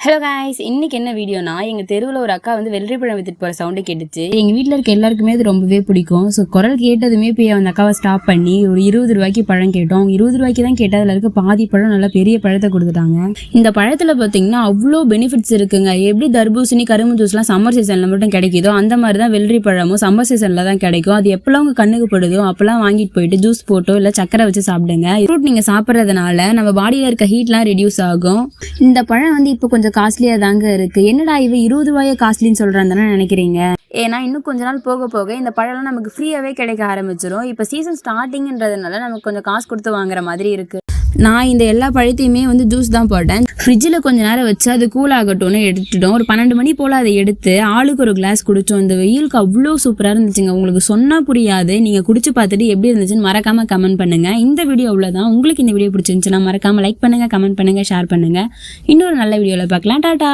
Hello guys, இன்னைக்கு என்ன வீடியோனா எங்கள் தெருவில் ஒரு அக்கா வந்து வெள்ளரிப்பழம் வித்துட்டு போகிற சவுண்டு கேட்டுச்சு. எங்கள் வீட்டில் இருக்க எல்லாருக்குமே அது ரொம்பவே பிடிக்கும். ஸோ குரல் கேட்டதுமே போய் அந்த அக்காவை ஸ்டாப் பண்ணி ஒரு 20 ரூபாய்க்கு பழம் கேட்டோம். 20 ரூபாய்க்கு தான் கேட்டால் அதில் இருக்க பாதி பழம் நல்லா பெரிய பழத்தை கொடுத்துட்டாங்க. இந்த பழத்தில் பார்த்தீங்கன்னா அவ்வளோ பெனிஃபிட்ஸ் இருக்குங்க. எப்படி தர்பூசணி கரும்பு ஜூஸ்லாம் சம்மர் சீசனில் மட்டும் கிடைக்குதோ அந்த மாதிரி தான் வெள்ளரி பழமும் சம்மர் சீசனில் தான் கிடைக்கும். அது எப்போல்லாம் உங்கள் கண்ணுக்கு படுதோ அப்போல்லாம் வாங்கிட்டு போயிட்டு ஜூஸ் போட்டோ இல்லை சக்கரை வச்சு சாப்பிடுங்க. ஃப்ரூட் நீங்கள் சாப்பிட்றதுனால நம்ம பாடியில் இருக்க ஹீட்லாம் ரெடியூஸ் ஆகும். இந்த பழம் வந்து இப்போ கொஞ்சம் காஸ்ட்லியா தாங்க இருக்கு. என்னடா இவ 20 ரூபாயை காஸ்ட்லின்னு சொல்றான்னு நினைக்கிறீங்க? ஏன்னா இன்னும் கொஞ்ச நாள் போக போக இந்த பழம்லாம் நமக்கு ஃப்ரீயாவே கிடைக்க ஆரம்பிச்சிடும். இப்போ சீசன் ஸ்டார்டிங்ன்றதுனால நமக்கு கொஞ்சம் காசு கொடுத்து வாங்குற மாதிரி இருக்கு. நான் இந்த எல்லா பழத்தையுமே வந்து ஜூஸ் தான் போட்டேன். ஃப்ரிட்ஜில் கொஞ்ச நேரம் வச்சு அது கூல் ஆகட்டும்னு எடுத்துட்டோம். ஒரு 12 மணி போல் அதை எடுத்து ஆளுக்கு ஒரு கிளாஸ் குடித்தோம். இந்த வெயிலுக்கு அவ்வளோ சூப்பராக இருந்துச்சுங்க. உங்களுக்கு சொன்னால் புரியாது. நீங்கள் குடிச்சு பார்த்துட்டு எப்படி இருந்துச்சுன்னு மறக்காமல் கமெண்ட் பண்ணுங்கள். இந்த வீடியோ அவ்வளோதான். உங்களுக்கு இந்த வீடியோ பிடிச்சிருந்துச்சுன்னா மறக்காமல் லைக் பண்ணுங்கள், கமெண்ட் பண்ணுங்கள், ஷேர் பண்ணுங்கள். இன்னொரு நல்ல வீடியோவில் பார்க்கலாம். டாடா.